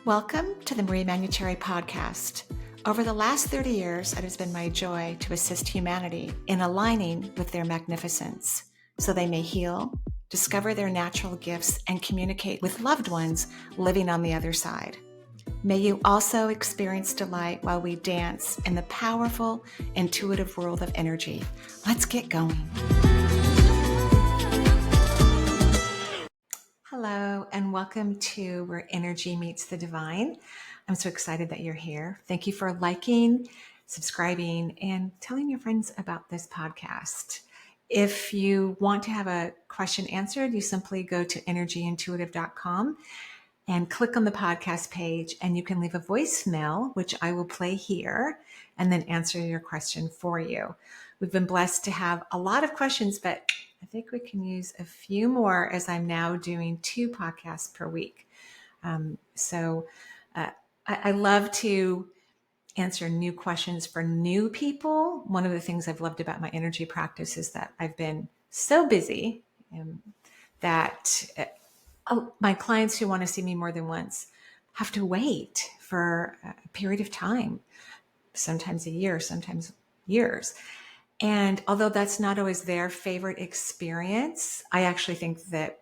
Welcome to the Manuchehri podcast. Over the last 30 years, it has been my joy to assist humanity in aligning with their magnificence so they may heal, discover their natural gifts, and communicate with loved ones living on the other side. May you also experience delight while we dance in the powerful, intuitive world of energy. Let's get going. Hello, and welcome to Where Energy Meets the Divine. I'm so excited that you're here. Thank you for liking, subscribing, and telling your friends about this podcast. If you want to have a question answered, you simply go to energyintuitive.com and click on the podcast page, and you can leave a voicemail, which I will play here, and then answer your question for you. We've been blessed to have a lot of questions, but I think we can use a few more as I'm now doing 2 podcasts per week. I love to answer new questions for new people. One of the things I've loved about my energy practice is that I've been so busy that my clients who want to see me more than once have to wait for a period of time, sometimes a year, sometimes years. And although that's not always their favorite experience, I actually think that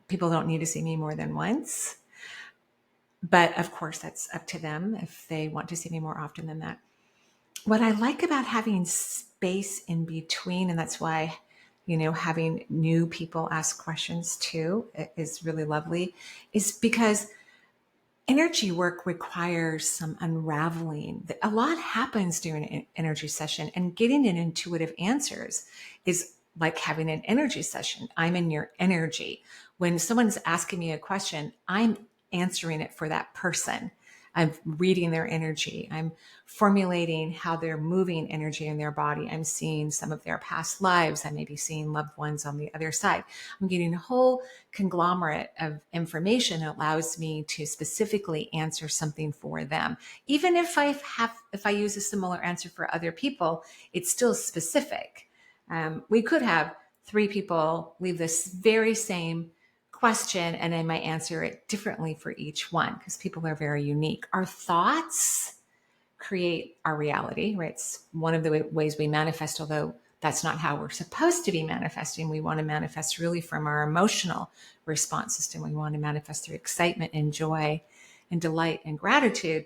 people don't need to see me more than once. But of course, that's up to them if they want to see me more often than that. What I like about having space in between, and that's why, having new people ask questions too is really lovely, is because energy work requires some unraveling. A lot happens during an energy session, and getting an intuitive answers is like having an energy session. I'm in your energy. When someone's asking me a question, I'm answering it for that person. I'm reading their energy. I'm formulating how they're moving energy in their body. I'm seeing some of their past lives. I may be seeing loved ones on the other side. I'm getting a whole conglomerate of information that allows me to specifically answer something for them. Even if I use a similar answer for other people, it's still specific. We could have 3 people leave this very same question, and I might answer it differently for each one because people are very unique. Our thoughts create our reality, right? It's one of the ways we manifest, although that's not how we're supposed to be manifesting. We want to manifest really from our emotional response system. We want to manifest through excitement and joy and delight and gratitude.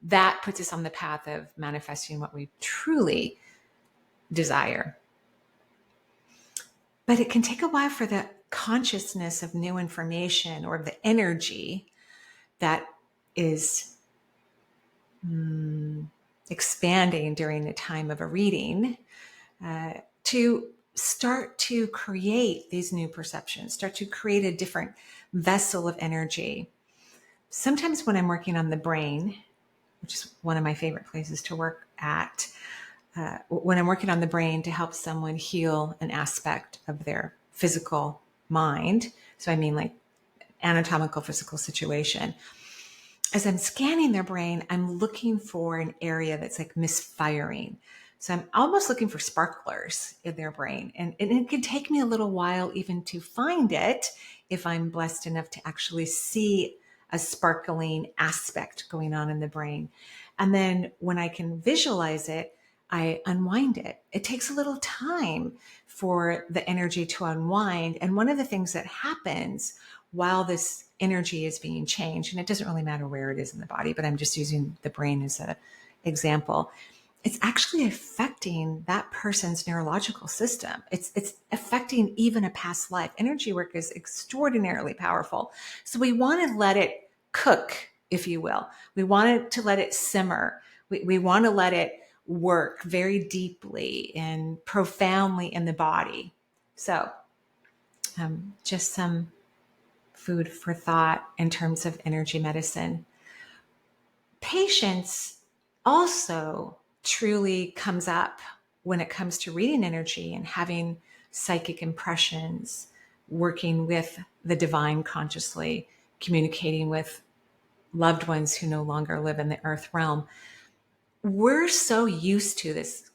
That puts us on the path of manifesting what we truly desire. But it can take a while for the consciousness of new information or the energy that is expanding during the time of a reading to start to create these new perceptions, start to create a different vessel of energy. Sometimes when I'm working on the brain, which is one of my favorite places to work at, when I'm working on the brain to help someone heal an aspect of their physical mind, so I mean like anatomical physical situation, as I'm scanning their brain, I'm looking for an area that's like misfiring. So I'm almost looking for sparklers in their brain. And it can take me a little while even to find it if I'm blessed enough to actually see a sparkling aspect going on in the brain. And then when I can visualize it, I unwind it. It takes a little time for the energy to unwind. And one of the things that happens while this energy is being changed, and it doesn't really matter where it is in the body, but I'm just using the brain as an example, it's actually affecting that person's neurological system. It's affecting even a past life. Energy work is extraordinarily powerful. So we want to let it cook, if you will. We want to let it simmer. We want to let it work very deeply and profoundly in the body. So just some food for thought in terms of energy medicine. Patience also truly comes up when it comes to reading energy and having psychic impressions, working with the divine consciously, communicating with loved ones who no longer live in the earth realm. We're so used to this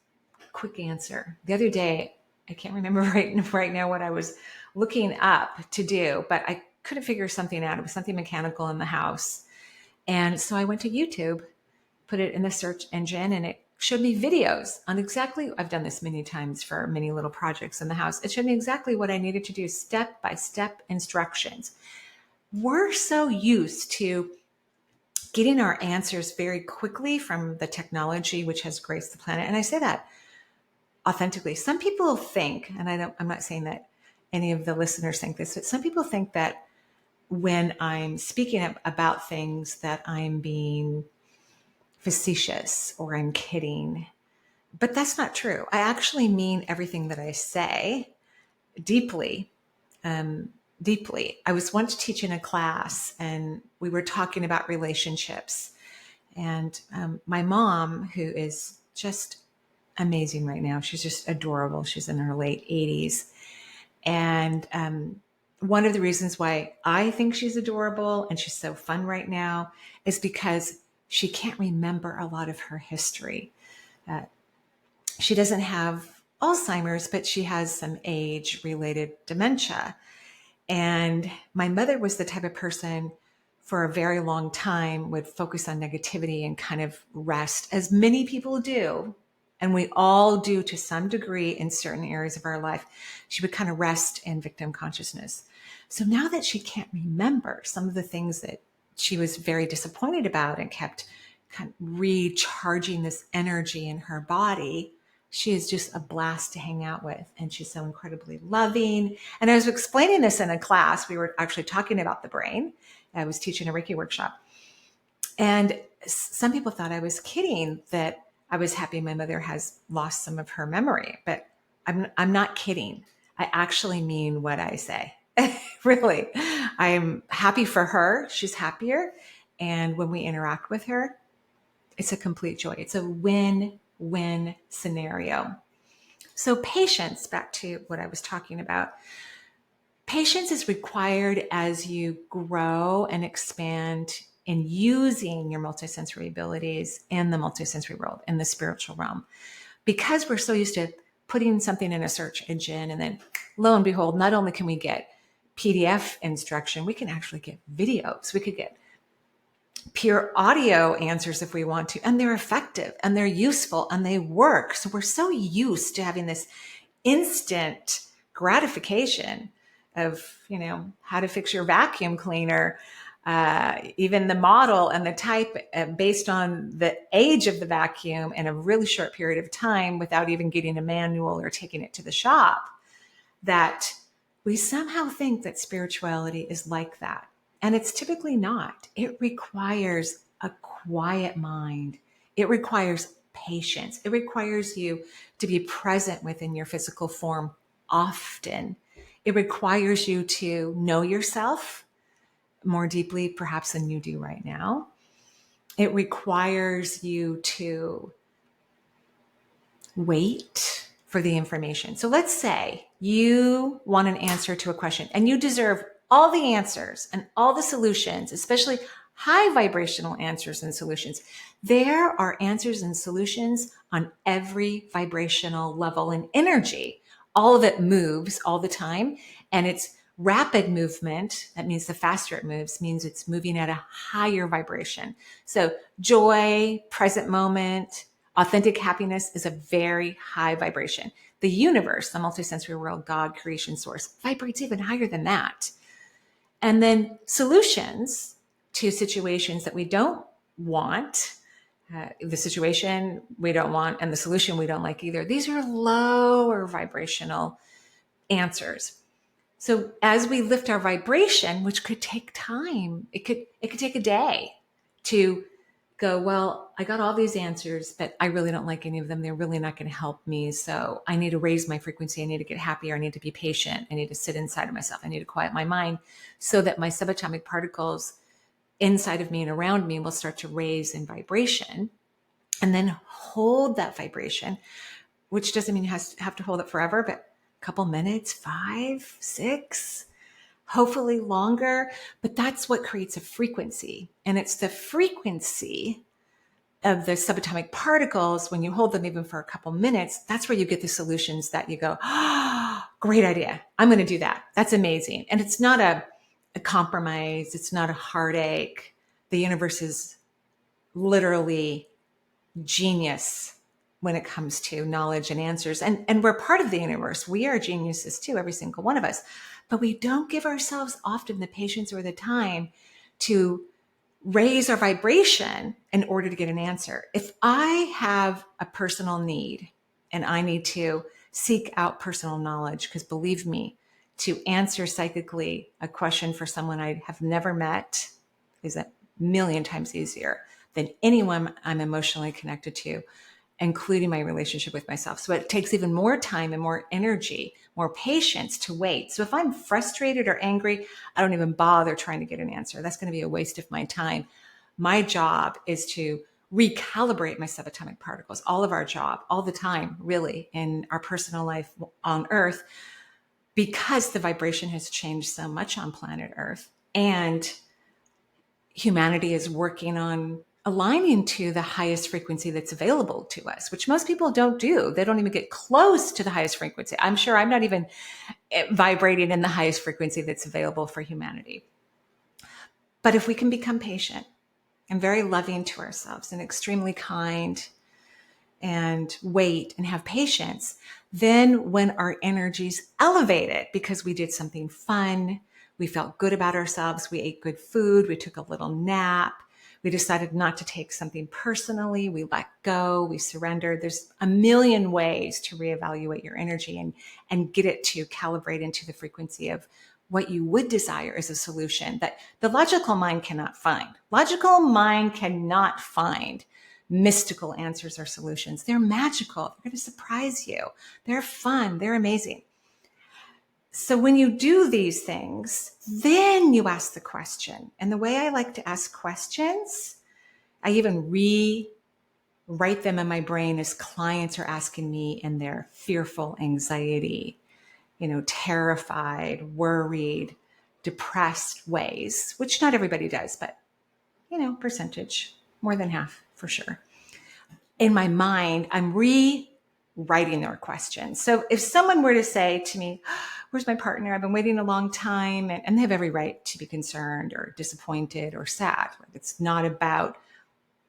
quick answer. The other day, I can't remember right now what I was looking up to do, but I couldn't figure something out. It was something mechanical in the house. And so I went to YouTube, put it in the search engine, and it showed me videos on exactly, I've done this many times for many little projects in the house. It showed me exactly what I needed to do, step by step instructions. We're so used to getting our answers very quickly from the technology which has graced the planet. And I say that authentically. Some people think, and I'm not saying that any of the listeners think this, but some people think that when I'm speaking about things that I'm being facetious or I'm kidding. But that's not true. I actually mean everything that I say deeply. Deeply. I was once teaching a class and we were talking about relationships. And my mom, who is just amazing right now, she's just adorable. She's in her late 80s. And one of the reasons why I think she's adorable and she's so fun right now is because she can't remember a lot of her history. She doesn't have Alzheimer's, but she has some age-related dementia. And my mother was the type of person for a very long time would focus on negativity and kind of rest, as many people do. And we all do to some degree in certain areas of our life. She would kind of rest in victim consciousness. So now that she can't remember some of the things that she was very disappointed about and kept kind of recharging this energy in her body, she is just a blast to hang out with. And she's so incredibly loving. And I was explaining this in a class. We were actually talking about the brain. I was teaching a Reiki workshop. And some people thought I was kidding that I was happy my mother has lost some of her memory. But I'm not kidding. I actually mean what I say. Really. I'm happy for her. She's happier. And when we interact with her, it's a complete joy. It's a win-win scenario. So patience, back to what I was talking about. Patience is required as you grow and expand in using your multisensory abilities in the multisensory world, in the spiritual realm. Because we're so used to putting something in a search engine and then lo and behold, not only can we get PDF instruction, we can actually get videos. We could get pure audio answers if we want to, and they're effective and they're useful and they work. So we're so used to having this instant gratification of, how to fix your vacuum cleaner, even the model and the type based on the age of the vacuum in a really short period of time without even getting a manual or taking it to the shop, that we somehow think that spirituality is like that. And it's typically not. It requires a quiet mind. It requires patience. It requires you to be present within your physical form often. It requires you to know yourself more deeply, perhaps, than you do right now. It requires you to wait for the information. So let's say you want an answer to a question and you deserve all the answers and all the solutions, especially high vibrational answers and solutions. There are answers and solutions on every vibrational level and energy. All of it moves all the time, and it's rapid movement. That means the faster it moves means it's moving at a higher vibration. So joy, present moment, authentic happiness is a very high vibration. The universe, the multisensory world, God, creation, source, vibrates even higher than that. And then solutions to situations that we don't want, the situation we don't want and the solution we don't like either. These are lower vibrational answers. So as we lift our vibration, which could take time, it could take a day to go, well, I got all these answers, but I really don't like any of them. They're really not going to help me. So I need to raise my frequency. I need to get happier. I need to be patient. I need to sit inside of myself. I need to quiet my mind so that my subatomic particles inside of me and around me will start to raise in vibration, and then hold that vibration, which doesn't mean you have to hold it forever, but a couple minutes, 5, 6, hopefully longer. But that's what creates a frequency. And it's the frequency of the subatomic particles, when you hold them even for a couple minutes, that's where you get the solutions that you go, oh, great idea. I'm going to do that. That's amazing. And it's not a compromise. It's not a heartache. the universe is literally genius when it comes to knowledge and answers. And we're part of the universe. We are geniuses too, every single one of us. But we don't give ourselves often the patience or the time to raise our vibration in order to get an answer. If I have a personal need and I need to seek out personal knowledge, because believe me, to answer psychically a question for someone I have never met is a million times easier than anyone I'm emotionally connected to, including my relationship with myself. So it takes even more time and more energy, more patience to wait. So if I'm frustrated or angry, I don't even bother trying to get an answer. That's going to be a waste of my time. My job is to recalibrate my subatomic particles, all of our job, all the time, really, in our personal life on Earth, because the vibration has changed so much on planet Earth. And humanity is working on aligning to the highest frequency that's available to us, which most people don't do. They don't even get close to the highest frequency. I'm sure I'm not even vibrating in the highest frequency that's available for humanity. But if we can become patient and very loving to ourselves and extremely kind and wait and have patience, then when our energies elevate it because we did something fun, we felt good about ourselves, we ate good food, we took a little nap, we decided not to take something personally, we let go, we surrendered. There's a million ways to reevaluate your energy and get it to calibrate into the frequency of what you would desire as a solution that the logical mind cannot find. Logical mind cannot find mystical answers or solutions. They're magical. They're going to surprise you. They're fun. They're amazing. So when you do these things, then you ask the question. And the way I like to ask questions, I even rewrite them in my brain as clients are asking me in their fearful anxiety, terrified, worried, depressed ways, which not everybody does, but, percentage, more than half for sure. In my mind, I'm rewriting their questions. So if someone were to say to me, where's my partner? I've been waiting a long time, and they have every right to be concerned or disappointed or sad. It's not about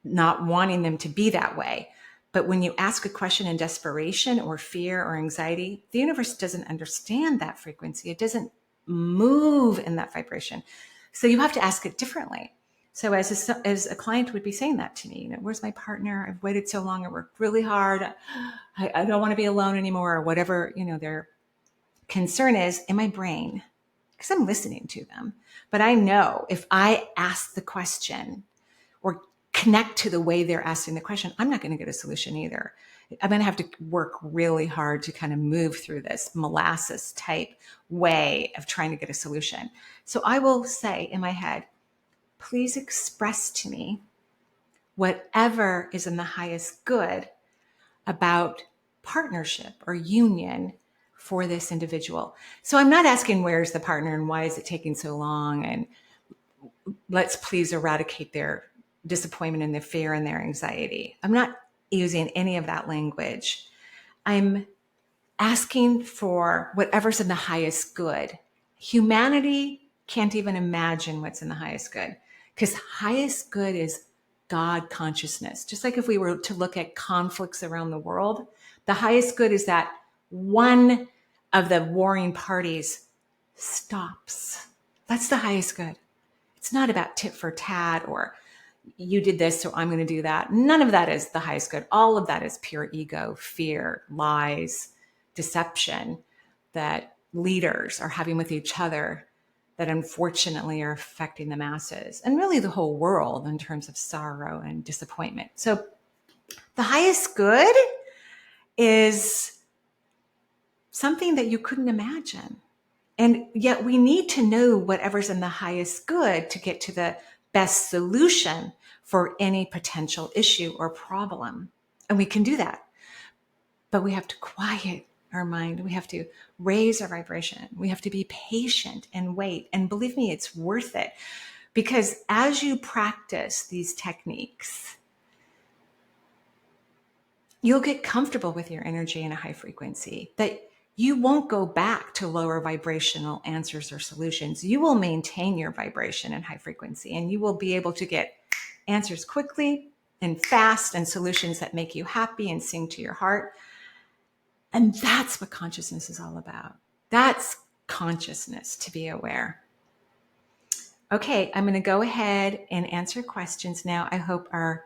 not wanting them to be that way. But when you ask a question in desperation or fear or anxiety, the universe doesn't understand that frequency. It doesn't move in that vibration. So you have to ask it differently. So as a client would be saying that to me, where's my partner? I've waited so long. I worked really hard. I don't want to be alone anymore, or whatever, their concern is in my brain, because I'm listening to them. But I know if I ask the question or connect to the way they're asking the question, I'm not going to get a solution either. I'm going to have to work really hard to kind of move through this molasses type way of trying to get a solution. So I will say in my head, please express to me whatever is in the highest good about partnership or union for this individual. So I'm not asking where's the partner and why is it taking so long, and let's please eradicate their disappointment and their fear and their anxiety. I'm not using any of that language. I'm asking for whatever's in the highest good. Humanity can't even imagine what's in the highest good, because highest good is God consciousness. Just like if we were to look at conflicts around the world, the highest good is that one of the warring parties stops. That's the highest good. It's not about tit for tat or you did this, so I'm going to do that. None of that is the highest good. All of that is pure ego, fear, lies, deception that leaders are having with each other that unfortunately are affecting the masses and really the whole world in terms of sorrow and disappointment. So the highest good is something that you couldn't imagine. And yet we need to know whatever's in the highest good to get to the best solution for any potential issue or problem. And we can do that. But we have to quiet our mind. We have to raise our vibration. We have to be patient and wait. And believe me, it's worth it. Because as you practice these techniques, you'll get comfortable with your energy in a high frequency, that you won't go back to lower vibrational answers or solutions. You will maintain your vibration and high frequency, and you will be able to get answers quickly and fast and solutions that make you happy and sing to your heart. And that's what consciousness is all about. That's consciousness, to be aware. Okay, I'm going to go ahead and answer questions now. I hope our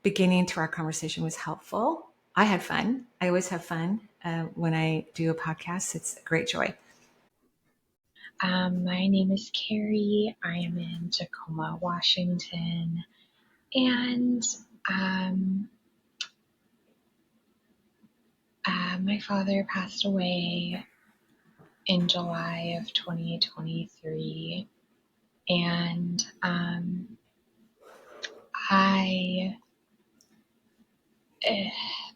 beginning to our conversation was helpful. I had fun. I always have fun when I do a podcast. It's a great joy. My name is Carrie. I am in Tacoma, Washington, and my father passed away in July of 2023, and I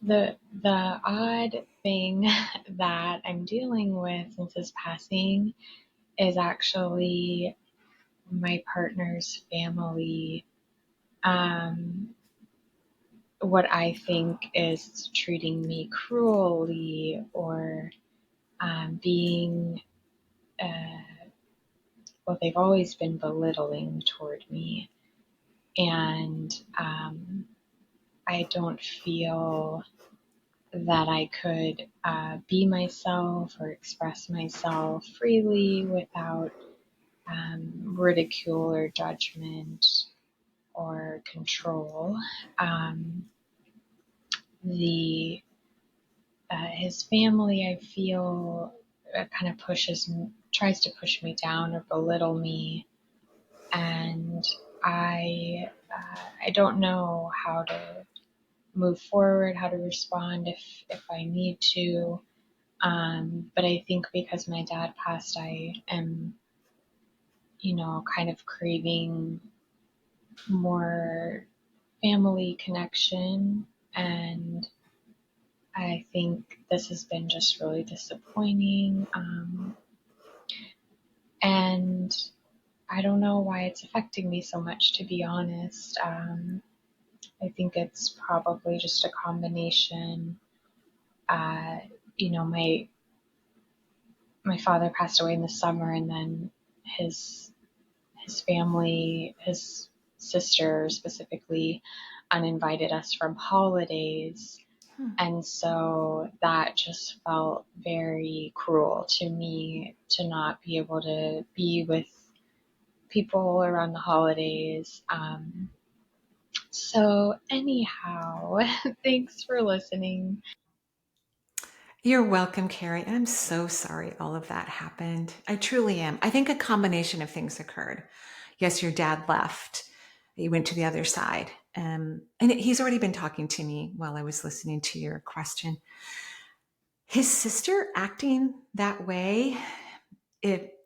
the odd thing that I'm dealing with since his passing is actually my partner's family. What I think is treating me cruelly or being, well, they've always been belittling toward me. And I don't feel that I could be myself or express myself freely without ridicule or judgment or control. The His family, I feel, kind of tries to push me down or belittle me, and I don't know how to move forward, how to respond if I need to. But I think because my dad passed, I am, kind of craving more family connection, and I think this has been just really disappointing. And I don't know why it's affecting me so much, to be honest. I think it's probably just a combination. Uh, my father passed away in the summer, and then his family, his sister specifically, uninvited us from holidays. And so that just felt very cruel to me to not be able to be with people around the holidays. So, anyhow, thanks for listening. You're welcome, Carrie. I'm so sorry all of that happened. I truly am. I think a combination of things occurred. Yes, your dad left. He went to the other side. And he's already been talking to me while I was listening to your question. His sister acting that way,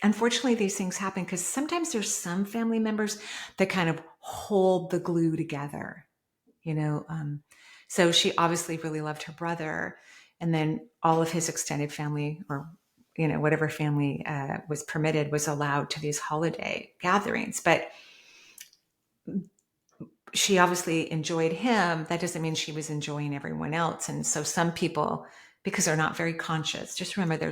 unfortunately these things happen because sometimes there's some family members that kind of hold the glue together, you know. So she obviously really loved her brother, and then all of his extended family, or whatever family was permitted, was allowed to these holiday gatherings. But she obviously enjoyed him. That doesn't mean she was enjoying everyone else. And so some people, because they're not very conscious, just remember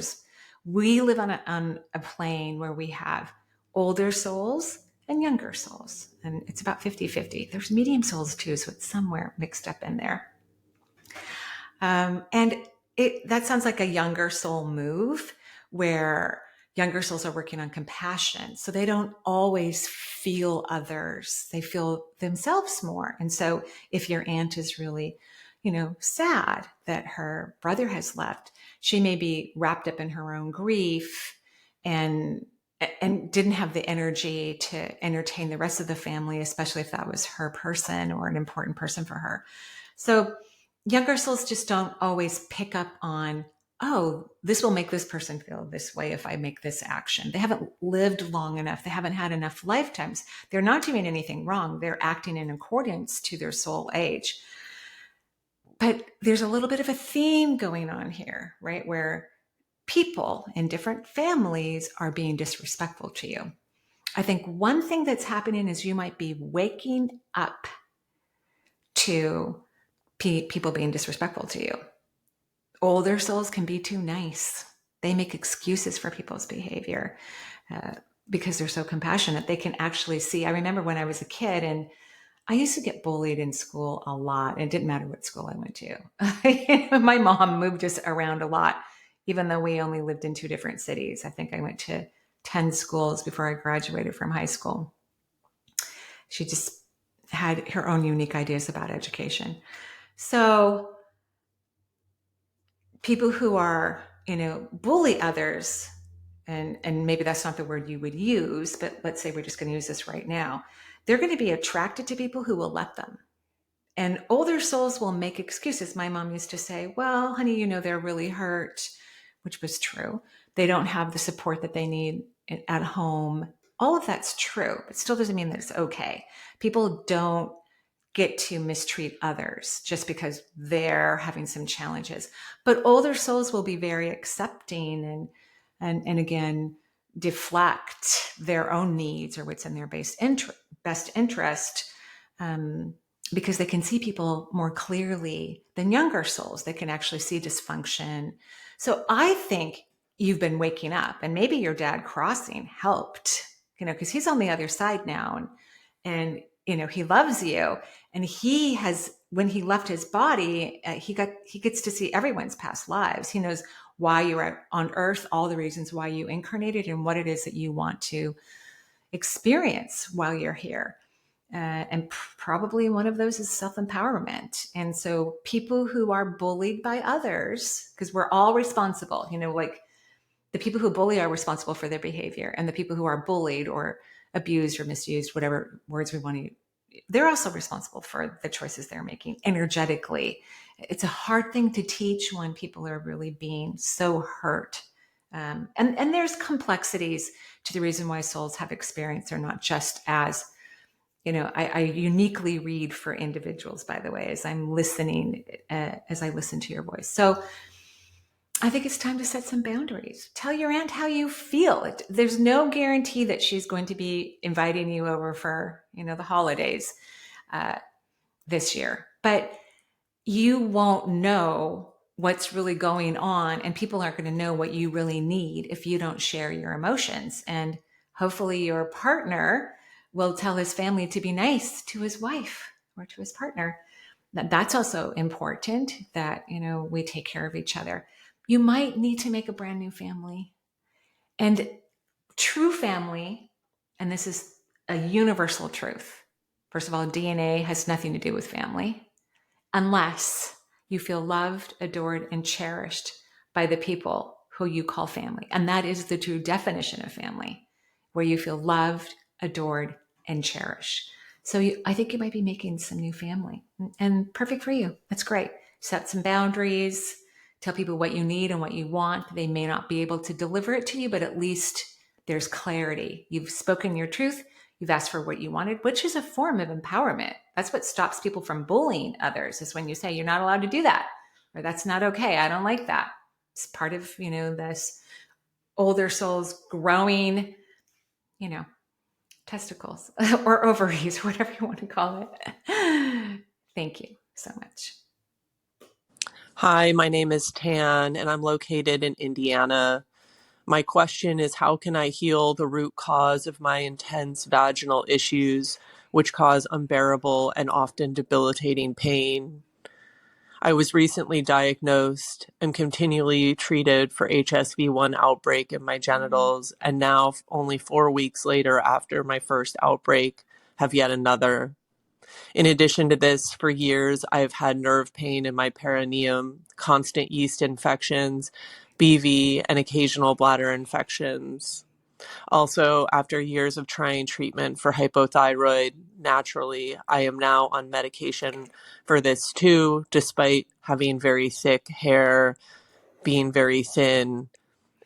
we live on a plane where we have older souls and younger souls. And it's about 50-50. There's medium souls too, so it's somewhere mixed up in there. And that sounds like a younger soul move, where younger souls are working on compassion. So they don't always feel others. They feel themselves more. And so if your aunt is really, sad that her brother has left, she may be wrapped up in her own grief and didn't have the energy to entertain the rest of the family, especially if that was her person or an important person for her. So younger souls just don't always pick up on, oh, this will make this person feel this way if I make this action. They haven't lived long enough. They haven't had enough lifetimes. They're not doing anything wrong. They're acting in accordance to their soul age. But there's a little bit of a theme going on here, right? Where people in different families are being disrespectful to you. I think one thing that's happening is you might be waking up to people being disrespectful to you. Older souls can be too nice. They make excuses for people's behavior uh, because they're so compassionate. They can actually see. I remember when I was a kid, and I used to get bullied in school a lot. It didn't matter what school I went to. My mom moved us around a lot, even though we only lived in two different cities. I think I went to 10 schools before I graduated from high school. She just had her own unique ideas about education. So people who are, bully others, and maybe that's not the word you would use, but let's say we're just going to use this right now. They're going to be attracted to people who will let them. And older souls will make excuses. My mom used to say, well, honey, they're really hurt, which was true. They don't have the support that they need at home. All of that's true, but still doesn't mean that it's okay. People don't get to mistreat others just because they're having some challenges. But older souls will be very accepting and again deflect their own needs or what's in their best interest, um, because they can see people more clearly than younger souls. They can actually see dysfunction. So I think you've been waking up, and maybe your dad crossing helped, because he's on the other side now, and he loves you, and he has, when he left his body, he gets to see everyone's past lives. He knows why you're on earth, all the reasons why you incarnated, and what it is that you want to experience while you're here. And probably one of those is self-empowerment. And so people who are bullied by others, because we're all responsible, like the people who bully are responsible for their behavior, and the people who are bullied or abused or misused, whatever words we want to, they're also responsible for the choices they're making energetically. It's a hard thing to teach when people are really being so hurt. And there's complexities to the reason why souls have experience. They're not just as, I uniquely read for individuals, by the way, as I'm listening, as I listen to your voice. So I think it's time to set some boundaries. Tell your aunt how you feel. There's no guarantee that she's going to be inviting you over for, the holidays uh, this year, but you won't know what's really going on, and people aren't going to know what you really need if you don't share your emotions. And hopefully your partner will tell his family to be nice to his wife or to his partner. That's also important, that we take care of each other. You might need to make a brand new family. And true family, and this is a universal truth. First of all, DNA has nothing to do with family unless you feel loved, adored, and cherished by the people who you call family. And that is the true definition of family, where you feel loved, adored, and cherished. So I think you might be making some new family, and perfect for you. That's great. Set some boundaries, tell people what you need and what you want. They may not be able to deliver it to you, but at least there's clarity. You've spoken your truth. You've asked for what you wanted, which is a form of empowerment. That's what stops people from bullying others, is when you say, you're not allowed to do that, or that's not okay. I don't like that. It's part of, this older souls growing, you know, testicles or ovaries, whatever you want to call it. Thank you so much. Hi, my name is Tan, and I'm located in Indiana. My question is, how can I heal the root cause of my intense vaginal issues, which cause unbearable and often debilitating pain? I was recently diagnosed and continually treated for HSV-1 outbreak in my genitals, and now, only 4 weeks later after my first outbreak, have yet another. In addition to this, for years, I've had nerve pain in my perineum, constant yeast infections, BV, and occasional bladder infections. Also, after years of trying treatment for hypothyroid naturally, I am now on medication for this too, despite having very thick hair, being very thin,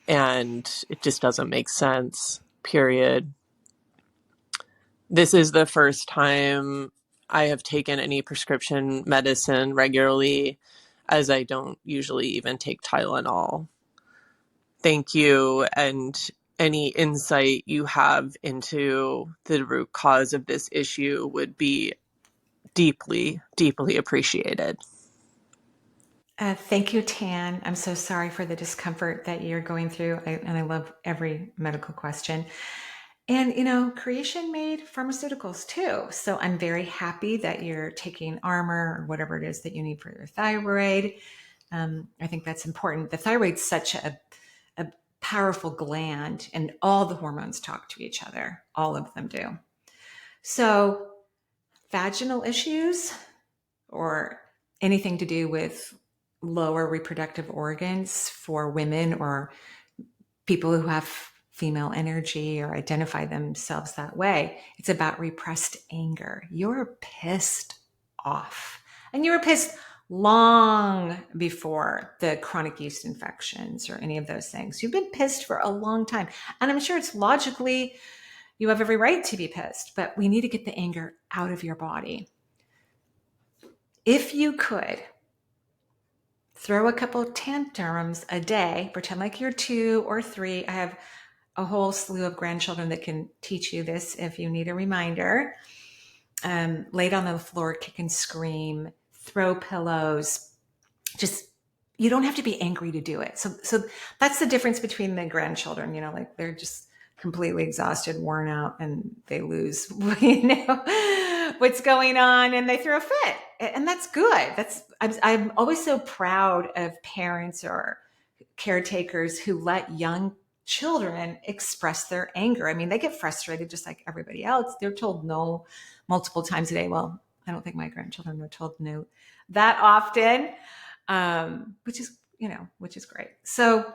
and it just doesn't make sense, period. This is the first time I have taken any prescription medicine regularly, as I don't usually even take Tylenol. Thank you, and any insight you have into the root cause of this issue would be deeply, deeply appreciated. Thank you, Tan. I'm so sorry for the discomfort that you're going through. And I love every medical question. And, creation made pharmaceuticals too. So I'm very happy that you're taking Armor or whatever it is that you need for your thyroid. I think that's important. The thyroid's such a powerful gland, and all the hormones talk to each other. All of them do. So, vaginal issues or anything to do with lower reproductive organs for women or people who have female energy or identify themselves that way, it's about repressed anger. You're pissed off. And you were pissed long before the chronic yeast infections or any of those things. You've been pissed for a long time. And I'm sure it's logically, you have every right to be pissed, but we need to get the anger out of your body. If you could throw a couple tantrums a day, pretend like you're 2 or 3. I have a whole slew of grandchildren that can teach you this if you need a reminder. Laid on the floor, kick and scream, throw pillows. Just, you don't have to be angry to do it. So that's the difference between the grandchildren, like they're just completely exhausted, worn out, and they lose, what's going on, and they throw a fit. And that's good. I'm always so proud of parents or caretakers who let young children express their anger. I mean, they get frustrated just like everybody else. They're told no multiple times a day. Well, I don't think my grandchildren are told no that often, which is great. So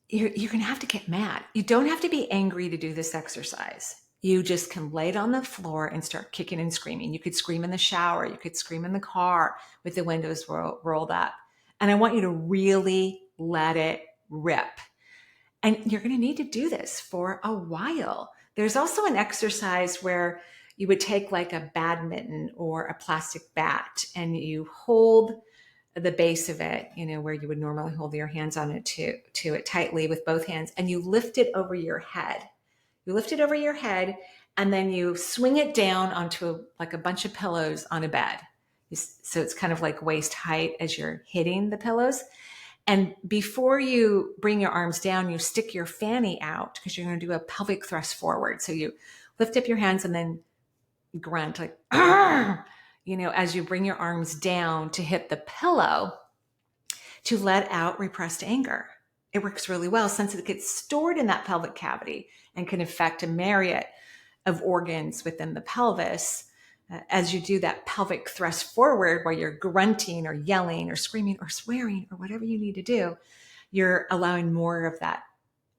you're going to have to get mad. You don't have to be angry to do this exercise. You just can lay it on the floor and start kicking and screaming. You could scream in the shower. You could scream in the car with the windows rolled up. And I want you to really let it rip. And you're going to need to do this for a while. There's also an exercise where you would take like a badminton or a plastic bat and you hold the base of it, where you would normally hold your hands on it to it tightly with both hands, and you lift it over your head. You lift it over your head, and then you swing it down onto like a bunch of pillows on a bed. So it's kind of like waist height as you're hitting the pillows. And before you bring your arms down, you stick your fanny out because you're going to do a pelvic thrust forward. So you lift up your hands and then grunt like, as you bring your arms down to hit the pillow to let out repressed anger. It works really well since it gets stored in that pelvic cavity and can affect a myriad of organs within the pelvis. As you do that pelvic thrust forward while you're grunting or yelling or screaming or swearing or whatever you need to do, you're allowing more of that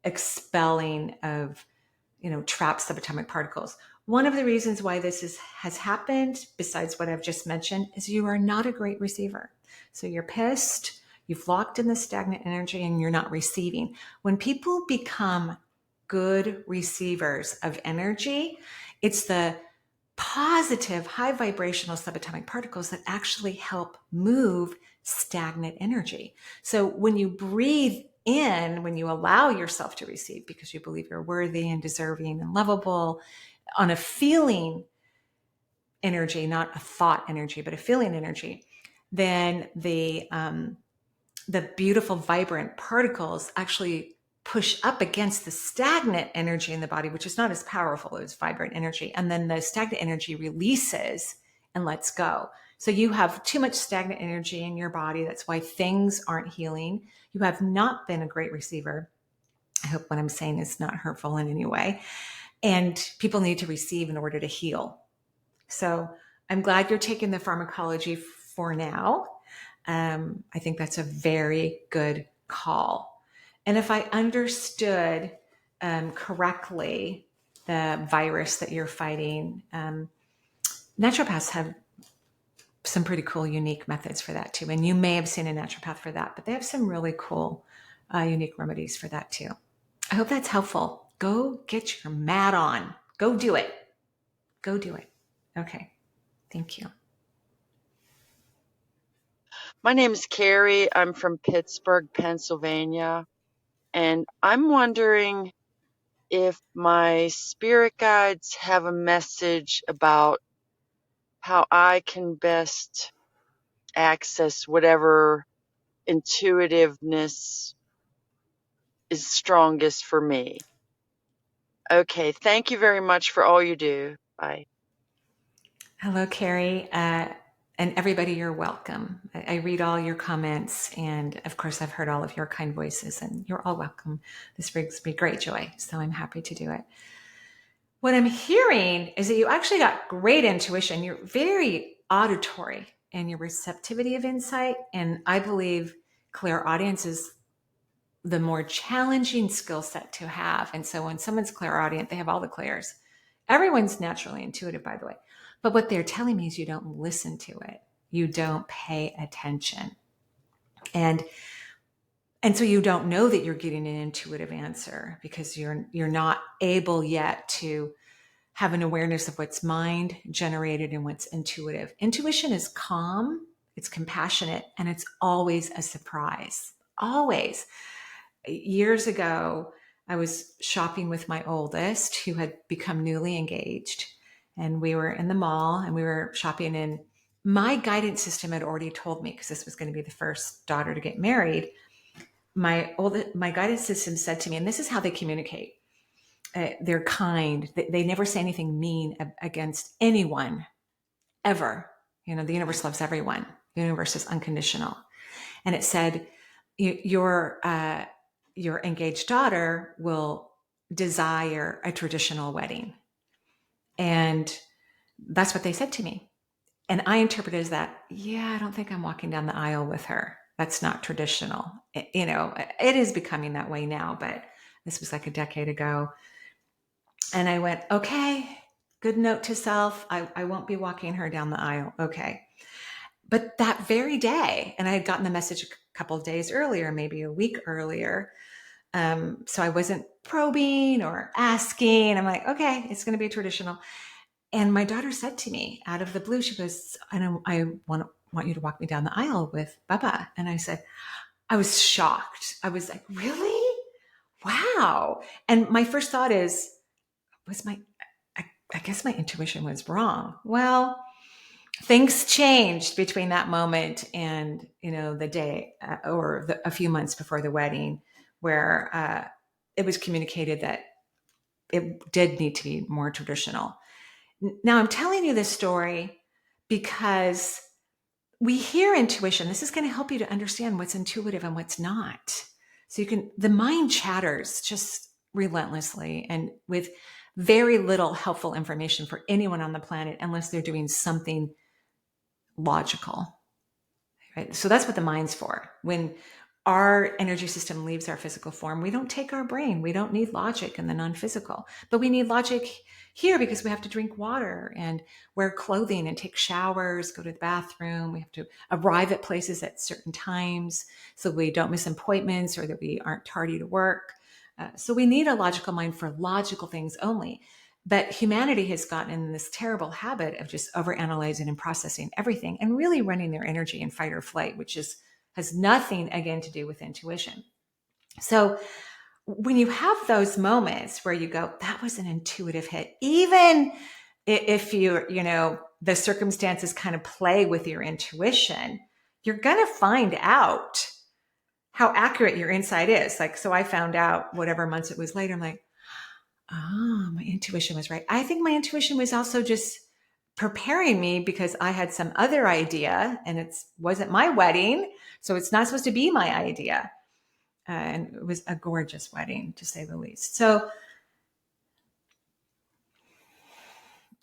expelling of, trapped subatomic particles. One of the reasons why this has happened, besides what I've just mentioned, is you are not a great receiver. So you're pissed, you've locked in the stagnant energy, and you're not receiving. When people become good receivers of energy, it's the positive, high vibrational subatomic particles that actually help move stagnant energy. So when you breathe in, when you allow yourself to receive because you believe you're worthy and deserving and lovable on a feeling energy, not a thought energy, but a feeling energy, then the beautiful vibrant particles actually push up against the stagnant energy in the body, which is not as powerful as vibrant energy. And then the stagnant energy releases and lets go. So you have too much stagnant energy in your body. That's why things aren't healing. You have not been a great receiver. I hope what I'm saying is not hurtful in any way. And people need to receive in order to heal. So I'm glad you're taking the pharmacology for now. I think that's a very good call. And if I understood correctly the virus that you're fighting, naturopaths have some pretty cool, unique methods for that too. And you may have seen a naturopath for that, but they have some really cool, unique remedies for that too. I hope that's helpful. Go get your mat on. Go do it. Go do it. Okay. Thank you. My name is Carrie. I'm from Pittsburgh, Pennsylvania. And I'm wondering if my spirit guides have a message about how I can best access whatever intuitiveness is strongest for me. Okay, thank you very much for all you do. Bye. Hello, Carrie. And everybody, you're welcome. I read all your comments, and of course, I've heard all of your kind voices, and you're all welcome. This brings me great joy, so I'm happy to do it. What I'm hearing is that you actually got great intuition. You're very auditory in your receptivity of insight, and I believe clairaudience is the more challenging skill set to have. And so when someone's clairaudient, they have all the clairs. Everyone's naturally intuitive, by the way. But what they're telling me is you don't listen to it. You don't pay attention. And so you don't know that you're getting an intuitive answer because you're not able yet to have an awareness of what's mind generated and what's intuitive. Intuition is calm, it's compassionate, and it's always a surprise. Always. Years ago, I was shopping with my oldest, who had become newly engaged, and we were in the mall and we were shopping, and my guidance system had already told me, because this was going to be the first daughter to get married, my guidance system said to me, and this is how they communicate. They're kind. They never say anything mean against anyone, ever. The universe loves everyone. The universe is unconditional. And it said, your engaged daughter will desire a traditional wedding. And that's what they said to me. And I interpreted as that, I don't think I'm walking down the aisle with her. That's not traditional. It is becoming that way now, but this was like a decade ago. And I went, okay, good note to self. I won't be walking her down the aisle. Okay. But that very day, and I had gotten the message a couple of days earlier, maybe a week earlier. So I wasn't probing or asking. I'm like, okay, it's going to be traditional. And my daughter said to me out of the blue, she goes, I want you to walk me down the aisle with Baba. And I said, I was shocked. I was like, really? Wow. And my first thought I guess my intuition was wrong. Well, things changed between that moment and the day a few months before the wedding, where it was communicated that it did need to be more traditional. Now I'm telling you this story because we hear intuition. This is going to help you to understand what's intuitive and what's not. So the mind chatters just relentlessly and with very little helpful information for anyone on the planet unless they're doing something logical, right? So that's what the mind's for. When our energy system leaves our physical form, we don't take our brain. We don't need logic in the non-physical, but we need logic here because we have to drink water and wear clothing and take showers, go to the bathroom. We have to arrive at places at certain times so we don't miss appointments or that we aren't tardy to work. So we need a logical mind for logical things only. But humanity has gotten in this terrible habit of just overanalyzing and processing everything and really running their energy in fight or flight, which has nothing, again, to do with intuition. So when you have those moments where you go, that was an intuitive hit, even if the circumstances kind of play with your intuition, you're going to find out how accurate your insight is. Like, so I found out whatever months it was later, I'm like, my intuition was right. I think my intuition was also just preparing me because I had some other idea and it wasn't my wedding. So it's not supposed to be my idea. And it was a gorgeous wedding, to say the least. So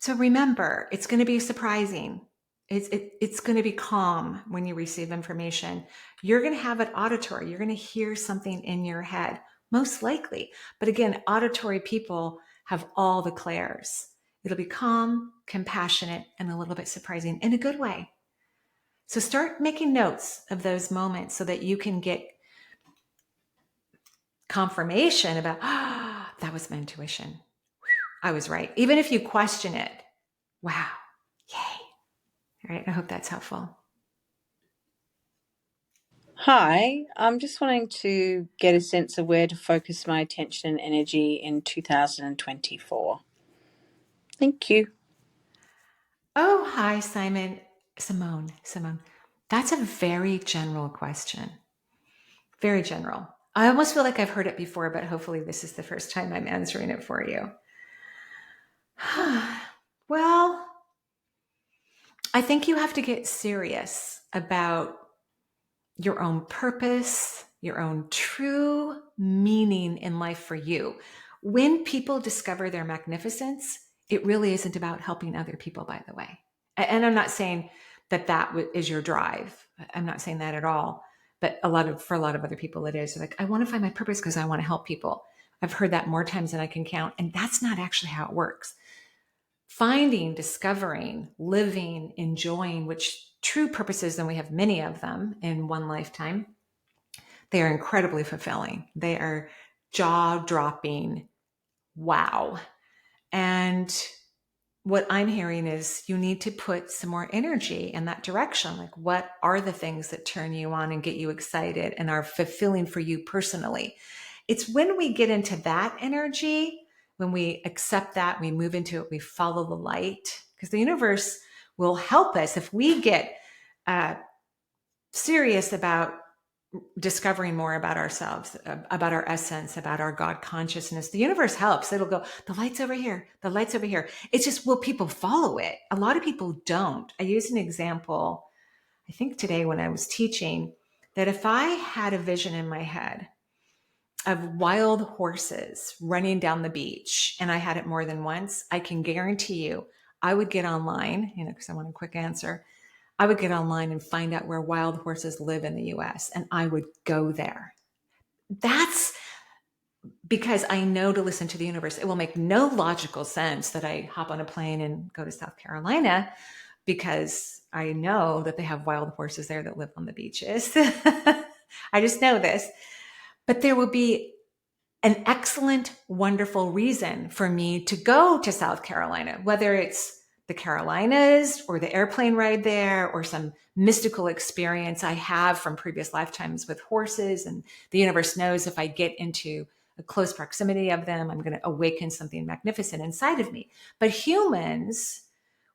remember, it's going to be surprising. It's going to be calm when you receive information. You're going to have it auditory. You're going to hear something in your head, most likely. But again, auditory people have all the clairs. It'll be calm, compassionate, and a little bit surprising in a good way. So start making notes of those moments so that you can get confirmation about, that was my intuition. I was right. Even if you question it, wow, yay. All right, I hope that's helpful. Hi, I'm just wanting to get a sense of where to focus my attention and energy in 2024. Thank you. Oh, hi, Simone. That's a very general question. Very general. I almost feel like I've heard it before, but hopefully this is the first time I'm answering it for you. Well, I think you have to get serious about your own purpose, your own true meaning in life for you. When people discover their magnificence, it really isn't about helping other people, by the way. And I'm not saying that is your drive. I'm not saying that at all. But for a lot of other people, it is. They're like, I want to find my purpose because I want to help people. I've heard that more times than I can count. And that's not actually how it works. Finding, discovering, living, enjoying, which true purposes, and we have many of them in one lifetime, they are incredibly fulfilling. They are jaw-dropping. Wow. And what I'm hearing is you need to put some more energy in that direction. Like, what are the things that turn you on and get you excited and are fulfilling for you personally? It's when we get into that energy, when we accept that, we move into it, we follow the light, because the universe will help us if we get serious about discovering more about ourselves, about our essence, about our God consciousness. The universe helps. It'll go, the light's over here, the light's over here. It's just, will people follow it? A lot of people don't. I use an example, I think today when I was teaching, that if I had a vision in my head of wild horses running down the beach, and I had it more than once, I can guarantee you I would get online, because I want a quick answer. I would get online and find out where wild horses live in the US, and I would go there. That's because I know to listen to the universe. It will make no logical sense that I hop on a plane and go to South Carolina, because I know that they have wild horses there that live on the beaches. I just know this. But there will be an excellent, wonderful reason for me to go to South Carolina, whether it's the Carolinas or the airplane ride there or some mystical experience I have from previous lifetimes with horses. And the universe knows if I get into a close proximity of them, I'm going to awaken something magnificent inside of me. But humans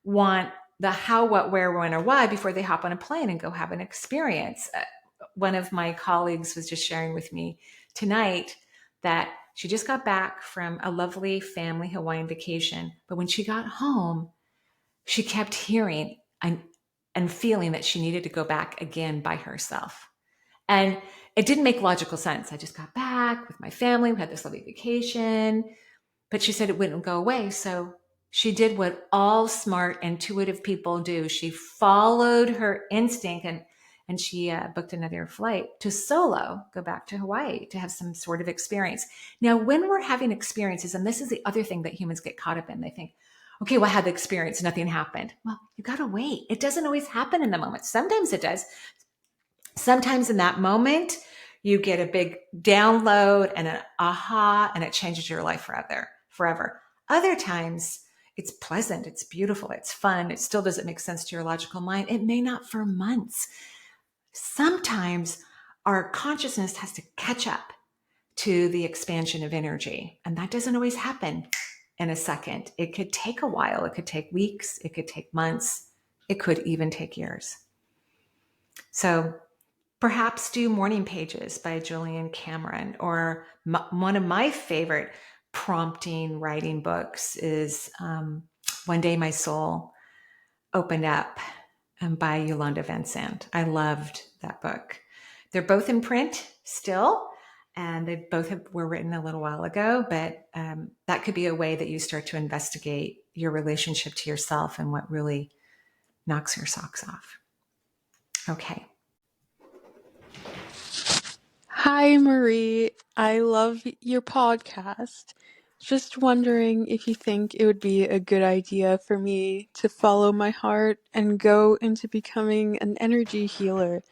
want the how, what, where, when, or why before they hop on a plane and go have an experience. One of my colleagues was just sharing with me tonight that she just got back from a lovely family Hawaiian vacation. But when she got home, she kept hearing and feeling that she needed to go back again by herself. And it didn't make logical sense. I just got back with my family. We had this lovely vacation. But she said it wouldn't go away. So she did what all smart, intuitive people do. She followed her instinct and she booked another flight to solo go back to Hawaii to have some sort of experience. Now, when we're having experiences, and this is the other thing that humans get caught up in, they think, okay, well, I had the experience, nothing happened. Well, you got to wait. It doesn't always happen in the moment. Sometimes it does. Sometimes in that moment, you get a big download and an aha, and it changes your life forever. Other times, it's pleasant, it's beautiful, it's fun. It still doesn't make sense to your logical mind. It may not for months. Sometimes our consciousness has to catch up to the expansion of energy, and that doesn't always happen in a second. It could take a while. It could take weeks. It could take months. It could even take years. So perhaps do Morning Pages by Julian Cameron, or one of my favorite prompting writing books is One Day My Soul Opened Up by Yolanda Van Sant. I loved that book. They're both in print still, and they both were written a little while ago, but that could be a way that you start to investigate your relationship to yourself and what really knocks your socks off. Okay. Hi, Marie. I love your podcast. Just wondering if you think it would be a good idea for me to follow my heart and go into becoming an energy healer.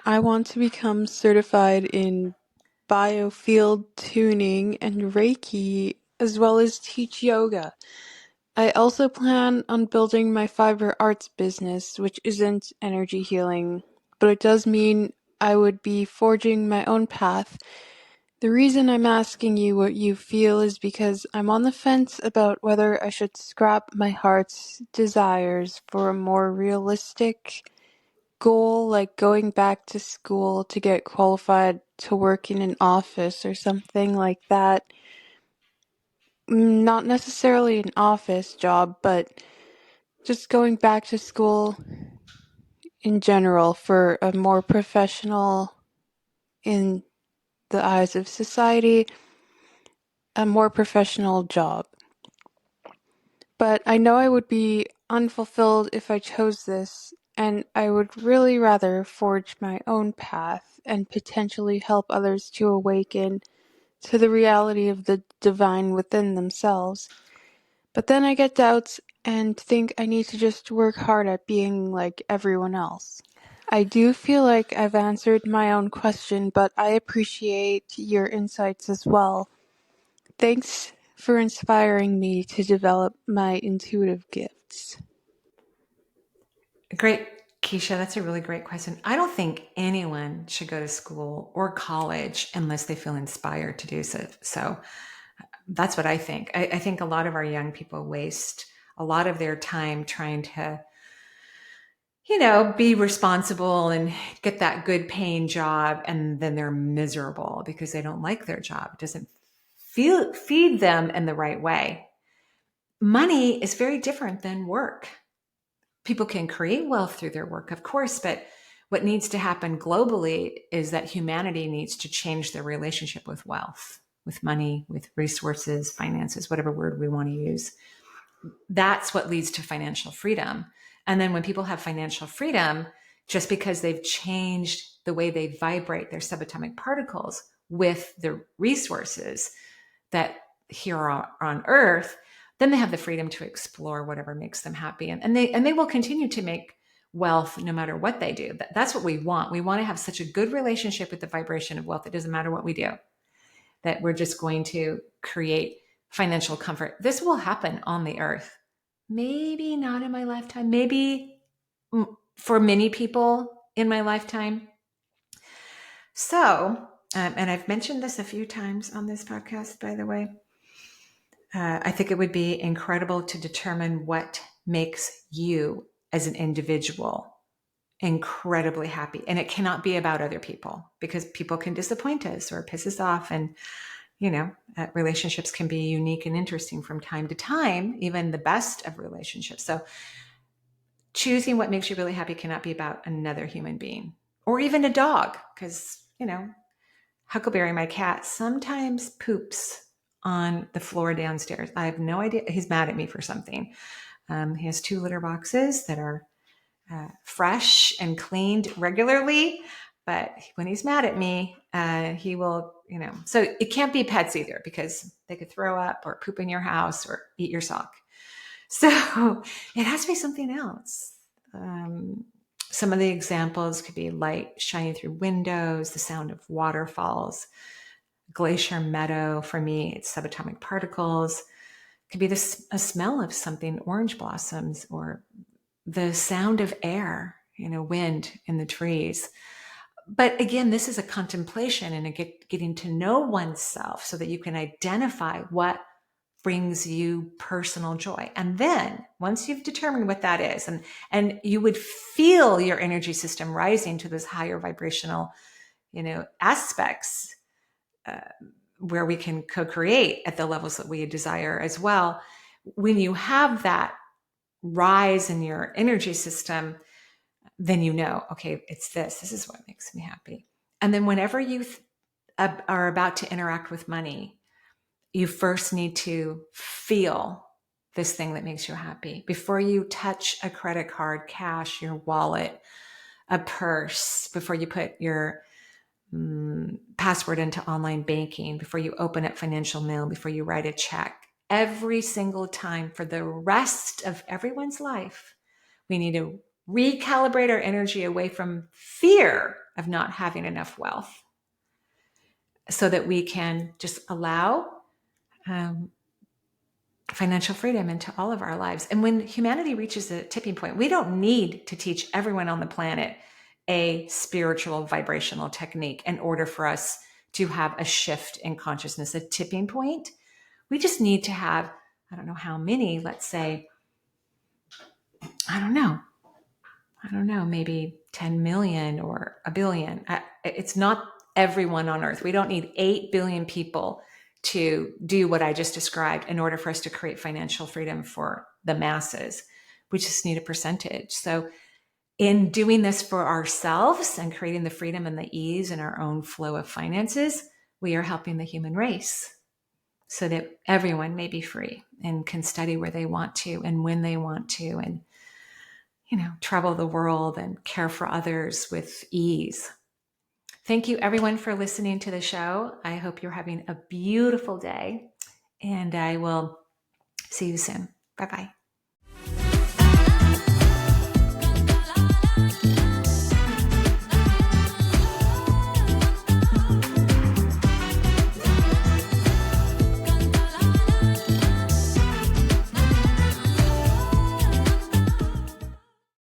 I want to become certified in biofield tuning and Reiki, as well as teach yoga. I also plan on building my fiber arts business, which isn't energy healing, but it does mean I would be forging my own path. The reason I'm asking you what you feel is because I'm on the fence about whether I should scrap my heart's desires for a more realistic goal, like going back to school to get qualified to work in an office or something like that. Not necessarily an office job, but just going back to school in general for a more professional, in the eyes of society, a more professional job. But I know I would be unfulfilled if I chose this, and I would really rather forge my own path and potentially help others to awaken to the reality of the divine within themselves. But then I get doubts and think I need to just work hard at being like everyone else. I do feel like I've answered my own question, but I appreciate your insights as well. Thanks for inspiring me to develop my intuitive gifts. Great, Keisha. That's a really great question. I don't think anyone should go to school or college unless they feel inspired to do so. So that's what I think. I think a lot of our young people waste a lot of their time trying to, be responsible and get that good paying job. And then they're miserable because they don't like their job. It doesn't feed them in the right way. Money is very different than work. People can create wealth through their work, of course, but what needs to happen globally is that humanity needs to change their relationship with wealth, with money, with resources, finances, whatever word we want to use. That's what leads to financial freedom. And then when people have financial freedom, just because they've changed the way they vibrate their subatomic particles with the resources that here on Earth, then they have the freedom to explore whatever makes them happy. And they will continue to make wealth no matter what they do. That's what we want. We want to have such a good relationship with the vibration of wealth. It doesn't matter what we do, that we're just going to create financial comfort. This will happen on the earth. Maybe not in my lifetime, maybe for many people in my lifetime. So, and I've mentioned this a few times on this podcast, by the way, I think it would be incredible to determine what makes you as an individual incredibly happy. And it cannot be about other people, because people can disappoint us or piss us off. And, relationships can be unique and interesting from time to time, even the best of relationships. So choosing what makes you really happy cannot be about another human being or even a dog. Because, Huckleberry, my cat, sometimes poops on the floor downstairs. I have no idea. He's mad at me for something. He has 2 litter boxes that are fresh and cleaned regularly. But when he's mad at me, he will, so it can't be pets either, because they could throw up or poop in your house or eat your sock. So it has to be something else. Some of the examples could be light shining through windows, the sound of waterfalls, glacier meadow. For me, it's subatomic particles. It could be a smell of something, orange blossoms, or the sound of air, wind in the trees. But again, this is a contemplation and getting to know oneself so that you can identify what brings you personal joy. And then once you've determined what that is, and you would feel your energy system rising to those higher vibrational, aspects, where we can co-create at the levels that we desire as well. When you have that rise in your energy system, then okay, it's this is what makes me happy. And then whenever you are about to interact with money, you first need to feel this thing that makes you happy before you touch a credit card, cash, your wallet, a purse, before you put your password into online banking, before you open up financial mail, before you write a check. Every single time for the rest of everyone's life, we need to recalibrate our energy away from fear of not having enough wealth, so that we can just allow financial freedom into all of our lives. And when humanity reaches a tipping point, we don't need to teach everyone on the planet a spiritual vibrational technique in order for us to have a shift in consciousness, a tipping point. We just need to have, I don't know how many, let's say, I don't know, I don't know, maybe 10 million or a billion. It's not everyone on earth. We don't need 8 billion people to do what I just described in order for us to create financial freedom for the masses. We just need a percentage. So in doing this for ourselves and creating the freedom and the ease in our own flow of finances, we are helping the human race so that everyone may be free and can study where they want to and when they want to, and travel the world and care for others with ease. Thank you everyone for listening to the show. I hope you're having a beautiful day, and I will see you soon. Bye-bye.